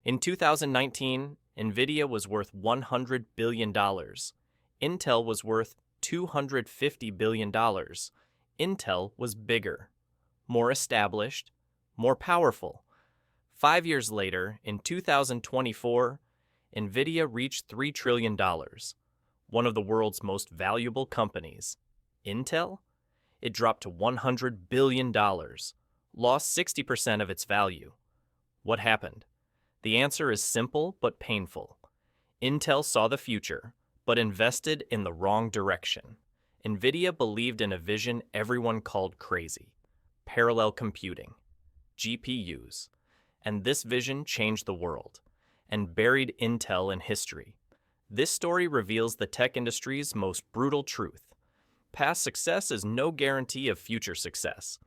In 2019, NVIDIA was worth $100 billion. Intel was worth $250 billion. Intel was bigger, more established, more powerful. 5 years later, in 2024, NVIDIA reached $3 trillion, one of the world's most valuable companies. Intel? It dropped to $100 billion, lost 60% of its value. What happened? The answer is simple but painful. Intel saw the future, but invested in the wrong direction. NVIDIA believed in a vision everyone called crazy: parallel computing, GPUs. And this vision changed the world and buried Intel in history. This story reveals the tech industry's most brutal truth. Past success is no guarantee of future success.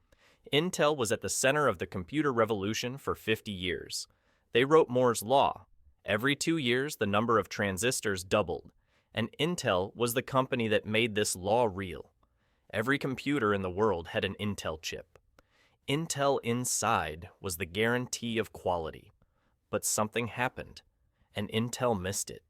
Intel was at the center of the computer revolution for 50 years. They wrote Moore's Law. Every 2 years, the number of transistors doubled, and Intel was the company that made this law real. Every computer in the world had an Intel chip. Intel inside was the guarantee of quality. But something happened, and Intel missed it.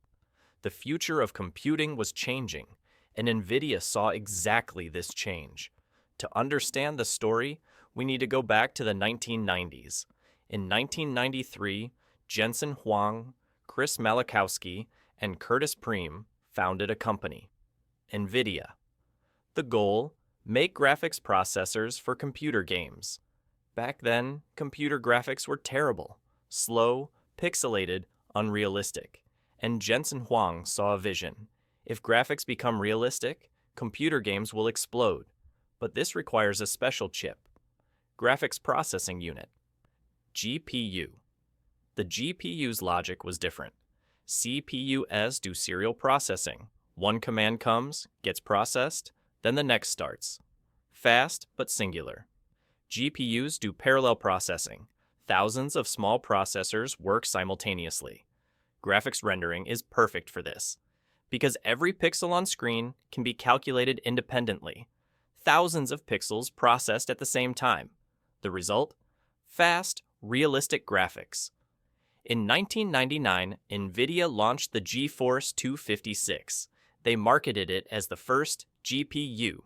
The future of computing was changing, and NVIDIA saw exactly this change. To understand the story, we need to go back to the 1990s. In 1993, Jensen Huang, Chris Malachowski, and Curtis Preem founded a company, NVIDIA. The goal: make graphics processors for computer games. Back then, computer graphics were terrible, slow, pixelated, unrealistic. And Jensen Huang saw a vision. If graphics become realistic, computer games will explode. But this requires a special chip: graphics processing unit, GPU. The GPU's logic was different. CPUs do serial processing. One command comes, gets processed, then the next starts. Fast, but singular. GPUs do parallel processing. Thousands of small processors work simultaneously. Graphics rendering is perfect for this, because every pixel on screen can be calculated independently. Thousands of pixels processed at the same time. The result? Fast, realistic graphics. In 1999, NVIDIA launched the GeForce 256. They marketed it as the first GPU.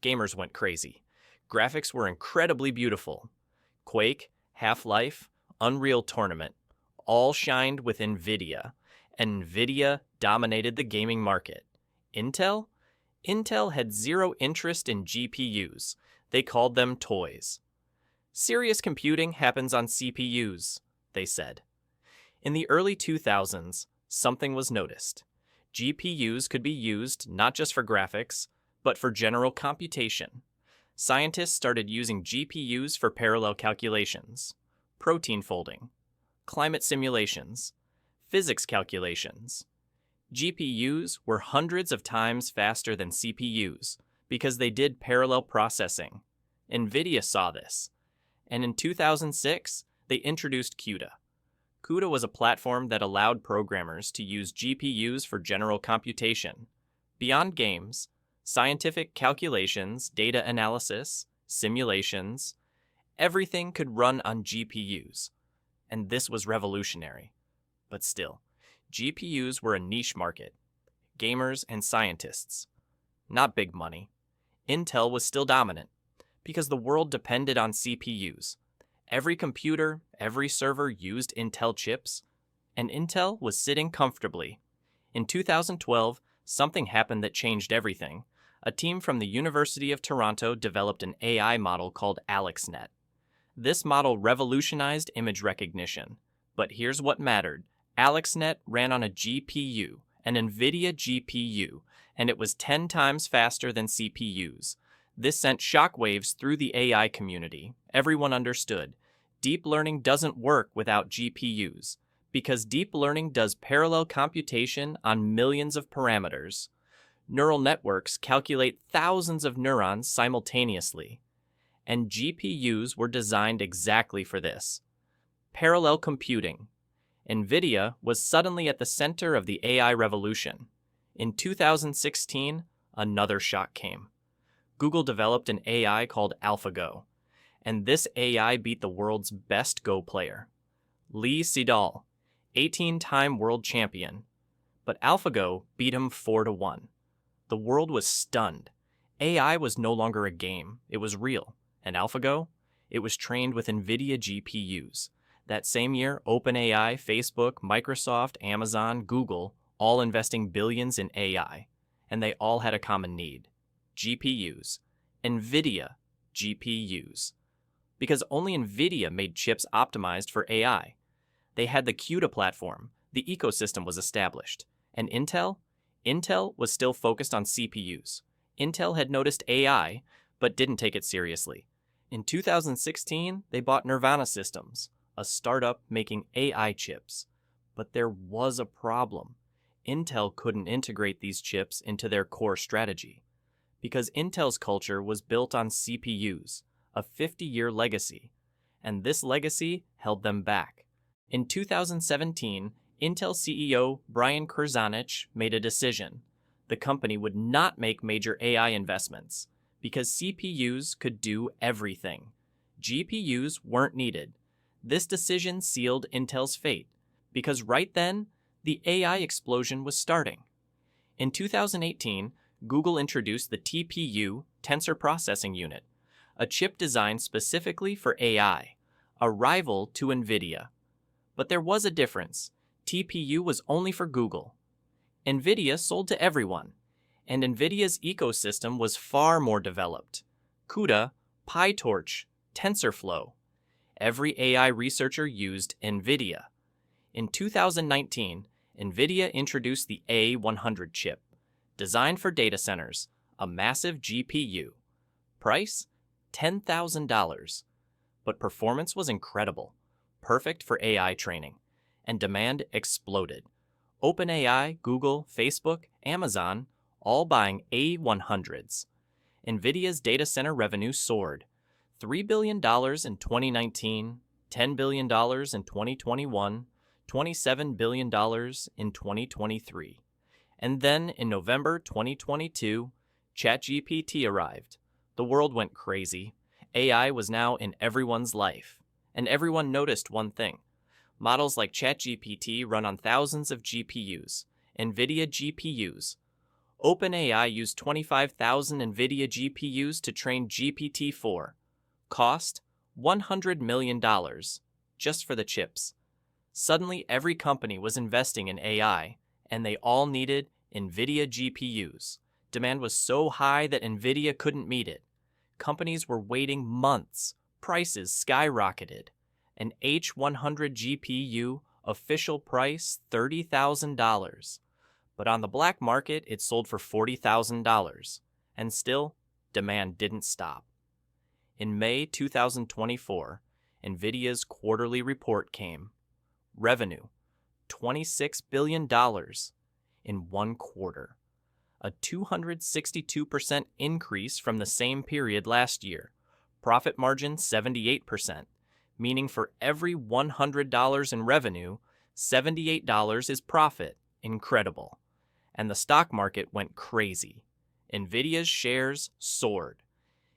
Gamers went crazy. Graphics were incredibly beautiful. Quake, Half-Life, Unreal Tournament all shined with NVIDIA, and NVIDIA dominated the gaming market. Intel? Intel had zero interest in GPUs. They called them toys. Serious computing happens on CPUs, they said. In the early 2000s, something was noticed. GPUs could be used not just for graphics, but for general computation. Scientists started using GPUs for parallel calculations, protein folding, climate simulations, physics calculations. GPUs were hundreds of times faster than CPUs because they did parallel processing. NVIDIA saw this, and in 2006, they introduced CUDA. CUDA was a platform that allowed programmers to use GPUs for general computation. Beyond games, scientific calculations, data analysis, simulations, everything could run on GPUs. And this was revolutionary. But still, GPUs were a niche market. Gamers and scientists. Not big money. Intel was still dominant, because the world depended on CPUs. Every computer, every server used Intel chips, and Intel was sitting comfortably. In 2012, something happened that changed everything. A team from the University of Toronto developed an AI model called AlexNet. This model revolutionized image recognition. But here's what mattered. AlexNet ran on a GPU, an NVIDIA GPU, and it was 10 times faster than CPUs. This sent shockwaves through the AI community. Everyone understood. Deep learning doesn't work without GPUs, because deep learning does parallel computation on millions of parameters. Neural networks calculate thousands of neurons simultaneously. And GPUs were designed exactly for this. Parallel computing. NVIDIA was suddenly at the center of the AI revolution. In 2016, another shock came. Google developed an AI called AlphaGo, and this AI beat the world's best Go player. Lee Sedol. 18-time world champion. But AlphaGo beat him 4-1. The world was stunned. AI was no longer a game, it was real. And AlphaGo? It was trained with NVIDIA GPUs. That same year, OpenAI, Facebook, Microsoft, Amazon, Google, all investing billions in AI. And they all had a common need: GPUs. NVIDIA GPUs. Because only NVIDIA made chips optimized for AI. They had the CUDA platform, the ecosystem was established. And Intel? Intel was still focused on CPUs. Intel had noticed AI, but didn't take it seriously. In 2016, they bought Nirvana Systems, a startup making AI chips. But there was a problem. Intel couldn't integrate these chips into their core strategy. Because Intel's culture was built on CPUs, a 50-year legacy. And this legacy held them back. In 2017, Intel CEO Brian Krzanich made a decision. The company would not make major AI investments because CPUs could do everything. GPUs weren't needed. This decision sealed Intel's fate because right then, the AI explosion was starting. In 2018, Google introduced the TPU, Tensor Processing Unit, a chip designed specifically for AI, a rival to NVIDIA. But there was a difference. TPU was only for Google. NVIDIA sold to everyone, and NVIDIA's ecosystem was far more developed. CUDA, PyTorch, TensorFlow. Every AI researcher used NVIDIA. In 2019, NVIDIA introduced the A100 chip, designed for data centers, a massive GPU. Price? $10,000. But performance was incredible, perfect for AI training, and demand exploded. OpenAI, Google, Facebook, Amazon, all buying A100s. NVIDIA's data center revenue soared. $3 billion in 2019, $10 billion in 2021, $27 billion in 2023. And then in November 2022, ChatGPT arrived. The world went crazy. AI was now in everyone's life. And everyone noticed one thing. Models like ChatGPT run on thousands of GPUs, NVIDIA GPUs. OpenAI used 25,000 NVIDIA GPUs to train GPT-4. Cost? $100 million, just for the chips. Suddenly, every company was investing in AI, and they all needed NVIDIA GPUs. Demand was so high that NVIDIA couldn't meet it. Companies were waiting months. Prices skyrocketed. An H100 GPU, official price $30,000. But on the black market, it sold for $40,000. And still, demand didn't stop. In May 2024, NVIDIA's quarterly report came. Revenue, $26 billion in one quarter. A 262% increase from the same period last year. Profit margin 78%, meaning for every $100 in revenue, $78 is profit. Incredible. And the stock market went crazy. NVIDIA's shares soared.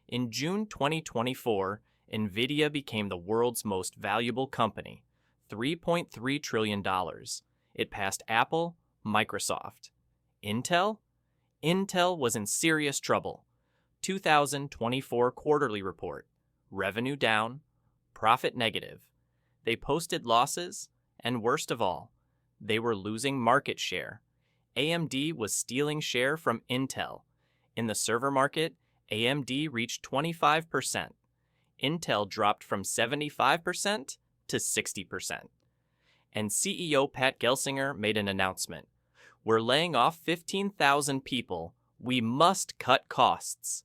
In June 2024, NVIDIA became the world's most valuable company, $3.3 trillion. It passed Apple, Microsoft. Intel? Intel was in serious trouble. 2024 quarterly report. Revenue down, profit negative. They posted losses, and worst of all, they were losing market share. AMD was stealing share from Intel. In the server market, AMD reached 25%. Intel dropped from 75% to 60%. And CEO Pat Gelsinger made an announcement. We're laying off 15,000 people. We must cut costs.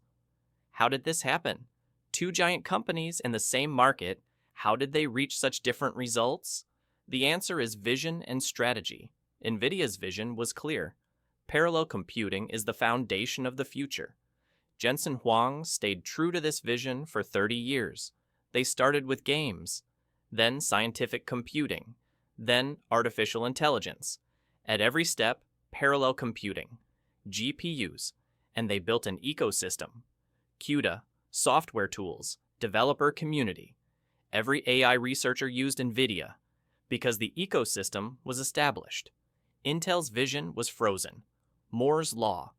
How did this happen? Two giant companies in the same market. How did they reach such different results? The answer is vision and strategy. NVIDIA's vision was clear. Parallel computing is the foundation of the future. Jensen Huang stayed true to this vision for 30 years. They started with games, then scientific computing, then artificial intelligence. At every step, parallel computing, GPUs, and they built an ecosystem. CUDA, software tools, developer community. Every AI researcher used NVIDIA. Because the ecosystem was established. Intel's vision was frozen. Moore's law.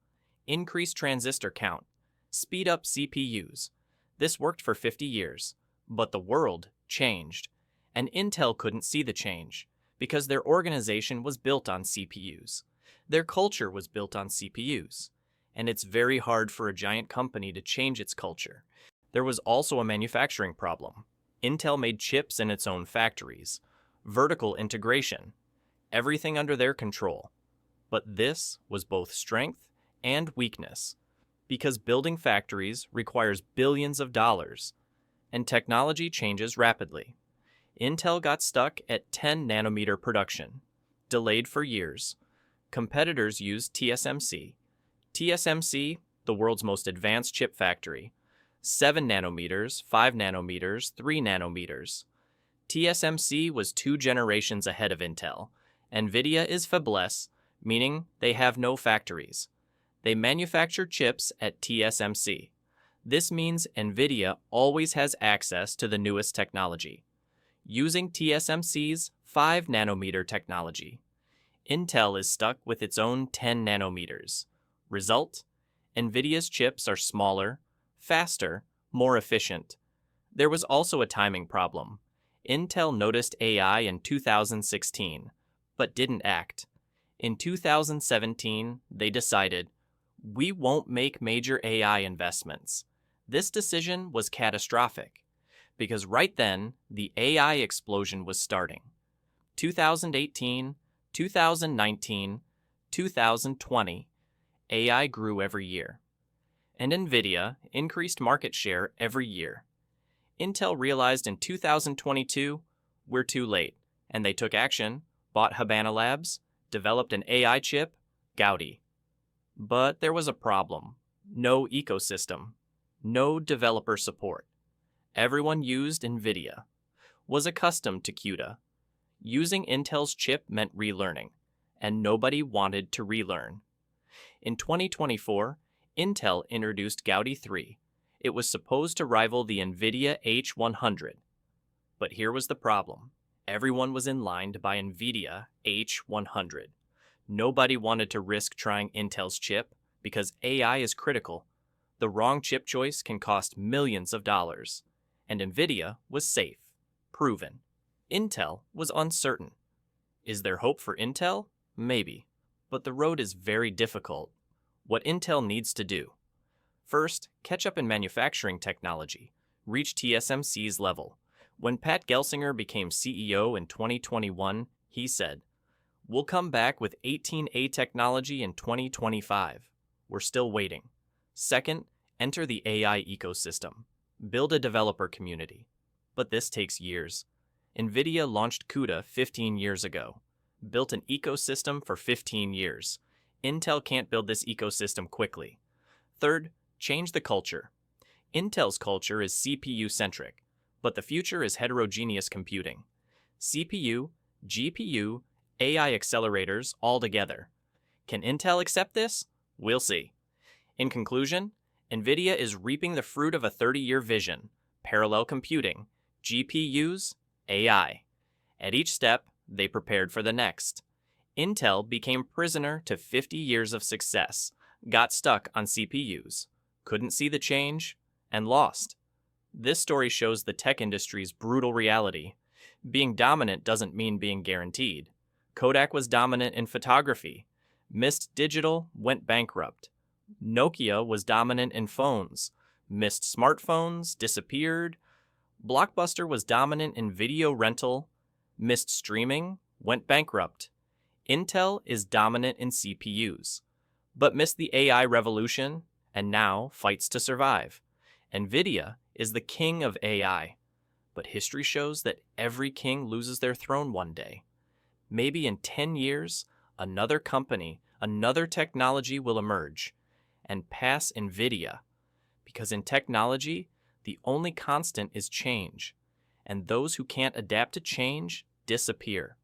Increase transistor count. Speed up CPUs. This worked for 50 years. But the world changed. And Intel couldn't see the change because their organization was built on CPUs. Their culture was built on CPUs. And it's very hard for a giant company to change its culture. There was also a manufacturing problem. Intel made chips in its own factories. Vertical integration. Everything under their control. But this was both strength and weakness, because building factories requires billions of dollars, and technology changes rapidly. Intel got stuck at 10 nanometer production, delayed for years. Competitors used TSMC. TSMC, the world's most advanced chip factory. 7 nanometers, 5 nanometers, 3 nanometers. TSMC was 2 generations ahead of Intel. NVIDIA is fabless, meaning they have no factories. They manufacture chips at TSMC. This means NVIDIA always has access to the newest technology, using TSMC's 5 nanometer technology. Intel is stuck with its own 10 nanometers. Result? NVIDIA's chips are smaller, faster, more efficient. There was also a timing problem. Intel noticed AI in 2016, but didn't act. In 2017, they decided, we won't make major AI investments. This decision was catastrophic, because right then, the AI explosion was starting. 2018, 2019, 2020, AI grew every year. And NVIDIA increased market share every year. Intel realized in 2022, we're too late, and they took action, bought Habana Labs, developed an AI chip, Gaudi. But there was a problem. No ecosystem. No developer support. Everyone used NVIDIA, was accustomed to CUDA. Using Intel's chip meant relearning, and nobody wanted to relearn. In 2024, Intel introduced Gaudi 3. It was supposed to rival the NVIDIA H100. But here was the problem. Everyone was in line to buy NVIDIA H100. Nobody wanted to risk trying Intel's chip because AI is critical. The wrong chip choice can cost millions of dollars. And NVIDIA was safe, proven. Intel was uncertain. Is there hope for Intel? Maybe. But the road is very difficult. What Intel needs to do. First, catch up in manufacturing technology. Reach TSMC's level. When Pat Gelsinger became CEO in 2021, he said, "We'll come back with 18A technology in 2025. We're still waiting." Second, enter the AI ecosystem. Build a developer community. But this takes years. NVIDIA launched CUDA 15 years ago. Built an ecosystem for 15 years. Intel can't build this ecosystem quickly. Third, change the culture. Intel's culture is CPU-centric, but the future is heterogeneous computing. CPU, GPU, AI accelerators all together. Can Intel accept this? We'll see. In conclusion, NVIDIA is reaping the fruit of a 30-year vision, parallel computing, GPUs, AI. At each step, they prepared for the next. Intel became prisoner to 50 years of success, got stuck on CPUs, couldn't see the change, and lost. This story shows the tech industry's brutal reality. Being dominant doesn't mean being guaranteed. Kodak was dominant in photography. Mist Digital went bankrupt. Nokia was dominant in phones. Mist smartphones disappeared. Blockbuster was dominant in video rental. Missed streaming, went bankrupt. Intel is dominant in CPUs, but missed the AI revolution and now fights to survive. NVIDIA is the king of AI, but history shows that every king loses their throne one day. Maybe in 10 years, another company, another technology will emerge and pass NVIDIA, because in technology, the only constant is change, and those who can't adapt to change disappear.